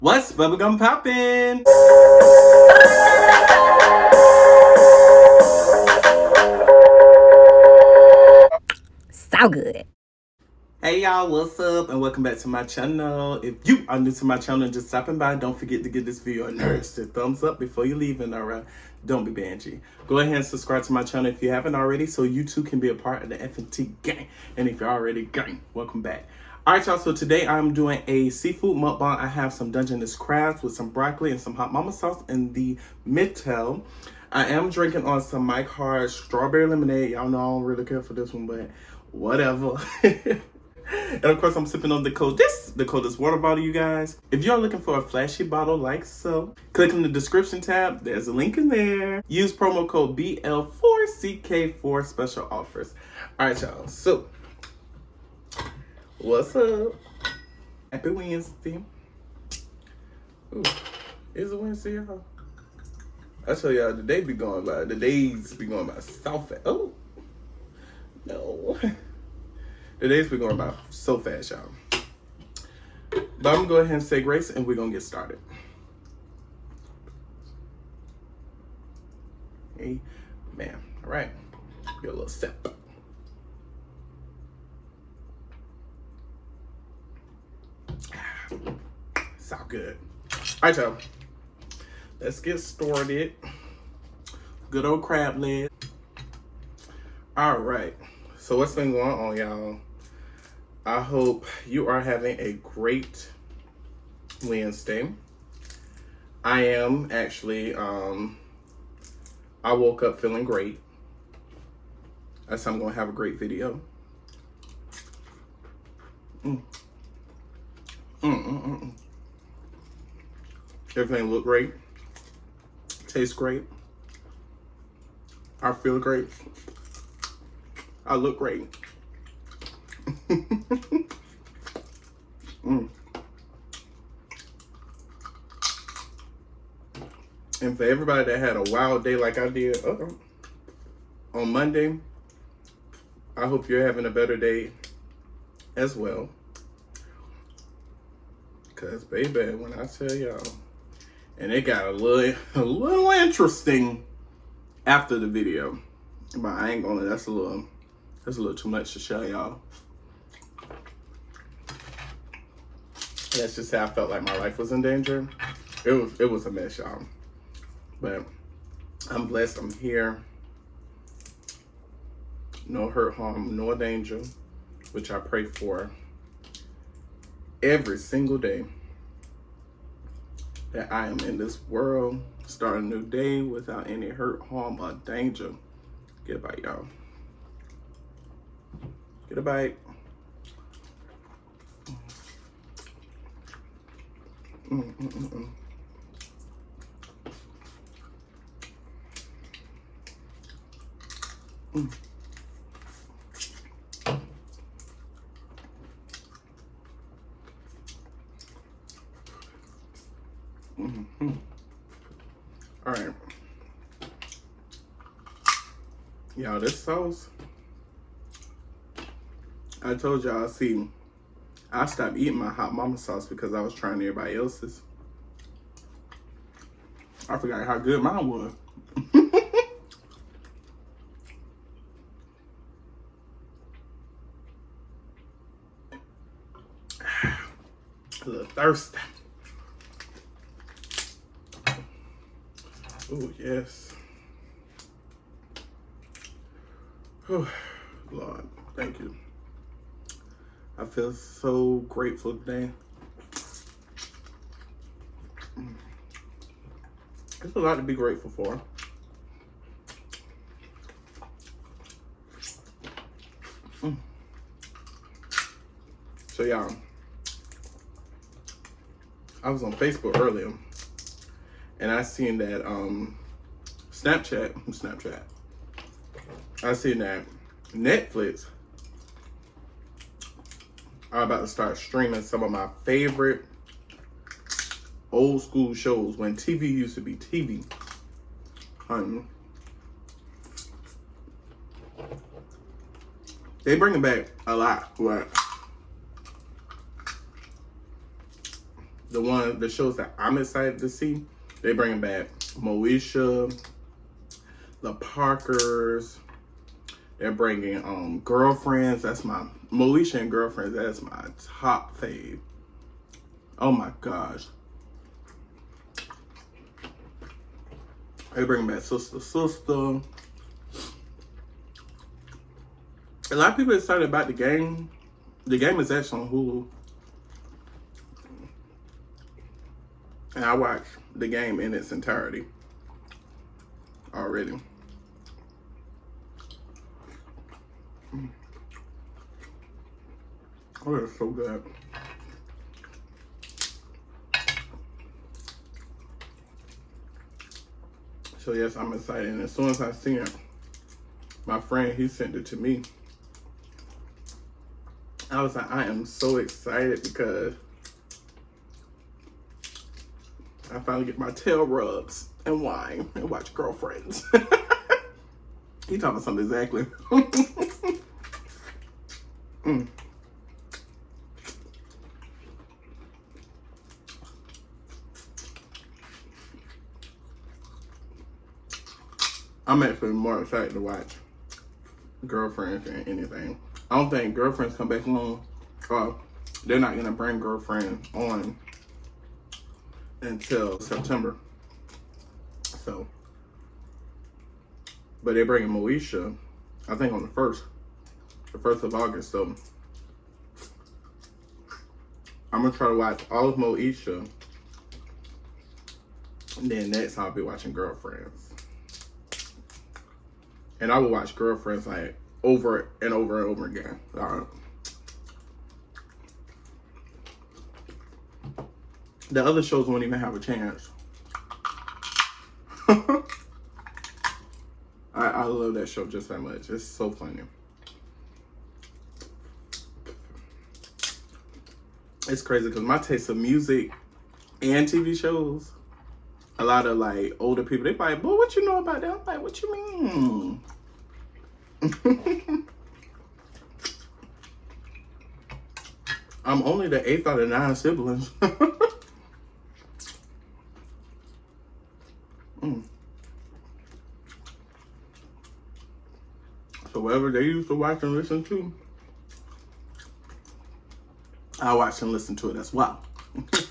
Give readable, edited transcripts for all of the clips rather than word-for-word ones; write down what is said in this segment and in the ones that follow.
What's bubblegum poppin'? So good. Hey y'all, what's up? And welcome back to my channel. If you are new to my channel and just stopping by, don't forget to give this video a nasty thumbs up before you leave, and alright, don't be bangy. Go ahead and subscribe to my channel if you haven't already, so you too can be a part of the FNTgang. And if you're already gang, welcome back. Alright y'all, so today I'm doing a seafood mukbang. I have some Dungeness crabs with some broccoli and some hot mama sauce in the middle. I am drinking on some Mike Hard strawberry lemonade. Y'all know I don't really care for this one, but whatever. And of course, I'm sipping on the coldest water bottle, you guys. If you're looking for a flashy bottle like so, click in the description tab. There's a link in there. Use promo code BL4CK4 special offers. All right, y'all. So, what's up? Happy Wednesday. Ooh, it's a Wednesday, y'all. I tell y'all, the days be going by so fast. Oh, no. The days be going by so fast, y'all. But I'm gonna go ahead and say grace and we're gonna get started. Amen. All right, get a little sip. It's all good. All right, y'all. Let's get started. Good old crab leg. All right. So what's been going on, y'all? I hope you are having a great Wednesday. I am actually, I woke up feeling great. That's how I'm gonna have a great video. Everything look great, tastes great. I feel great. I look great. And for everybody that had a wild day like I did on Monday, I hope you're having a better day as well. Cause baby, when I tell y'all, and it got a little interesting after the video, but I ain't gonna. That's a little too much to show y'all. That's just how I felt like my life was in danger. It was a mess, y'all. But I'm blessed. I'm here. No hurt, harm, nor danger, which I pray for every single day. That I am in this world, start a new day without any hurt, harm, or danger. Get a bite, y'all. Get a bite. All right. Y'all, this sauce, I told y'all, see, I stopped eating my hot mama sauce because I was trying everybody else's. I forgot how good mine was. A little thirsty. Oh, yes. Oh, Lord, thank you. I feel so grateful today. There's a lot to be grateful for. So y'all, I was on Facebook earlier and I seen that Snapchat. I seen that Netflix are about to start streaming some of my favorite old school shows when TV used to be TV. They bringing back a lot, right? the shows that I'm excited to see, they bringing back Moesha, the Parkers. They're bringing Girlfriends. That's my Moesha and Girlfriends. That's my top fave. Oh my gosh. They bringing back Sister Sister. A lot of people excited about the game. The game is actually on Hulu. And I watched the game in its entirety already. Oh, it's so good. So yes, I'm excited. And as soon as I seen it, my friend, he sent it to me. I was like, I am so excited because I finally get my tail rubs and wine and watch Girlfriends. He talking about something exactly. I'm actually more excited to watch Girlfriends than anything. I don't think Girlfriends come back on. They're not gonna bring Girlfriends on until September. So, but they're bringing Moesha, I think on the 1st of August. So I'm gonna try to watch all of Moesha, and then next I'll be watching Girlfriends. And I will watch Girlfriends like over and over and over again. The other shows won't even have a chance. I love that show just that much. It's so funny. It's crazy because my taste of music and TV shows, a lot of like older people, they like, boy, what you know about that? I'm like, what you mean? I'm only the 8th out of 9 siblings. So whatever they used to watch and listen to, I watch and listen to it as well.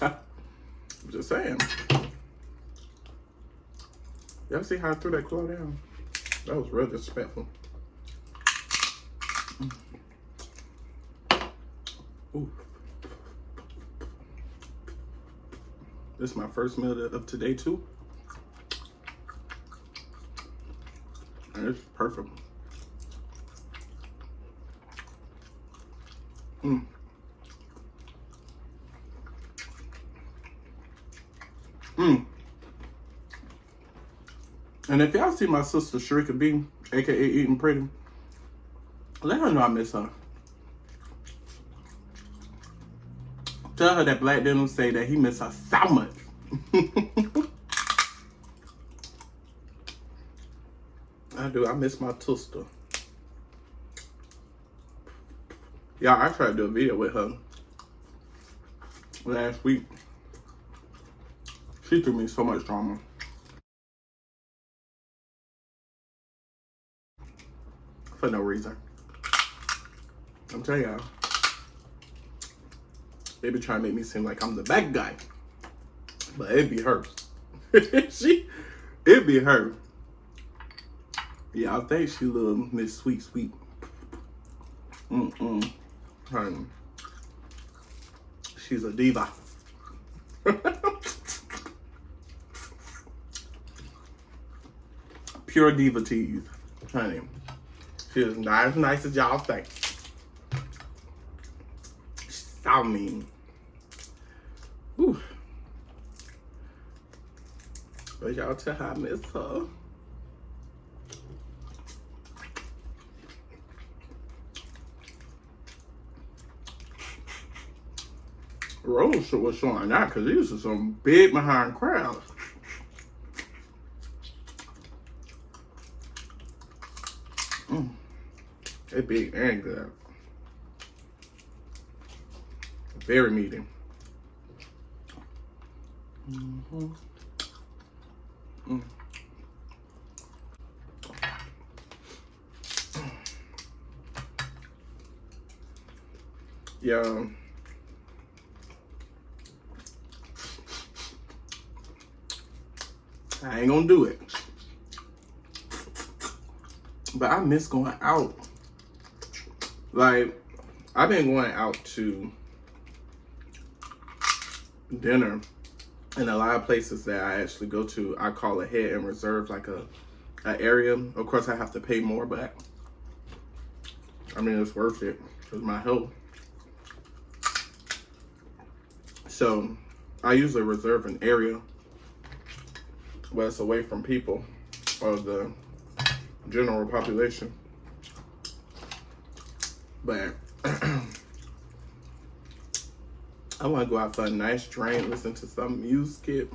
I'm just saying. Y'all see how I threw that claw down? That was real disrespectful. Ooh. This is my first meal of today too. And it's perfect. And if y'all see my sister Sharika B, aka Eating Pretty, let her know I miss her. Tell her that Black Denim say that he miss her so much. I do. I miss my sister. Y'all, I tried to do a video with her last week. She threw me so much drama. For no reason. I'm telling y'all. They be trying to make me seem like I'm the bad guy. But it be her. It be her. Yeah, I think she little Miss Sweet Sweet. Honey. She's a diva. Pure diva tease. Honey. She is not as nice as y'all think. She's so mean. Whew. But y'all tell her I miss her. Rose was showing out because these are some big behind crowds. They big and good. Very meaty. Mm. Yeah. I ain't gonna do it. But I miss going out. Like, I've been going out to dinner in a lot of places that I actually go to. I call ahead and reserve like an area. Of course, I have to pay more, but I mean, it's worth it because my health. So I usually reserve an area where it's away from people or the general population. But I want to go out for a nice drink, listen to some music.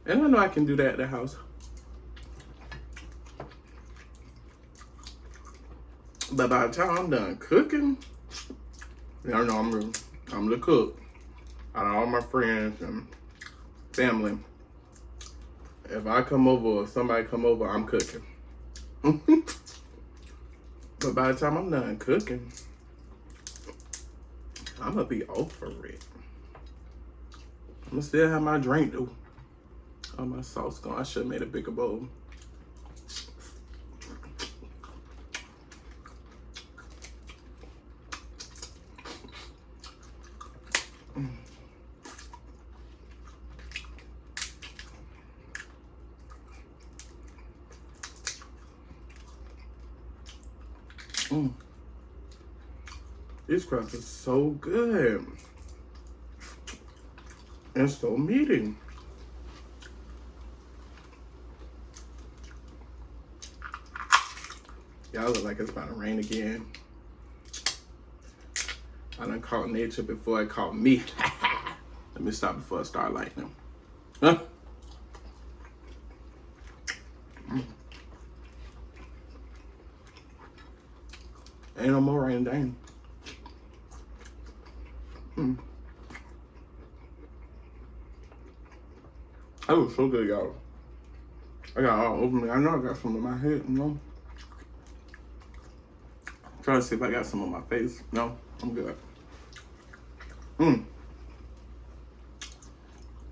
And I know I can do that at the house. But by the time I'm done cooking, y'all know I'm the cook. Out of all my friends and family, if I come over or somebody come over, I'm cooking. But by the time I'm done cooking, I'm gonna be over it. I'm gonna still have my drink though. Oh, my sauce gone. I should have made a bigger bowl. These crabs are so good and so meaty. Y'all look like it's about to rain again. I done caught nature before it caught me. Let me stop before I start lightning. Huh? Ain't no more rain, dang. That was so good, y'all. I got all over me. I know I got some in my head, you know. I'm trying to see if I got some on my face. No, I'm good.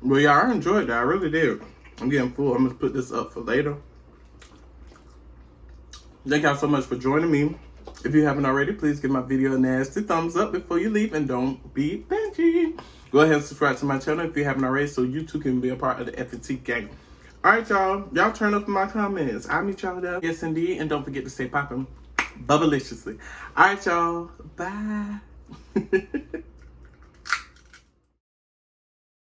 Well, yeah, I enjoyed that. I really did. I'm getting full. I'm gonna put this up for later. Thank y'all so much for joining me. If you haven't already, please give my video a nasty thumbs up before you leave and don't be benji. Go ahead and subscribe to my channel if you haven't already so you too can be a part of the FNTgang. Alright, y'all. Y'all turn up in my comments. I'll meet y'all there. Yes, indeed. And don't forget to stay popping bubbleliciously. Alright, y'all. Bye.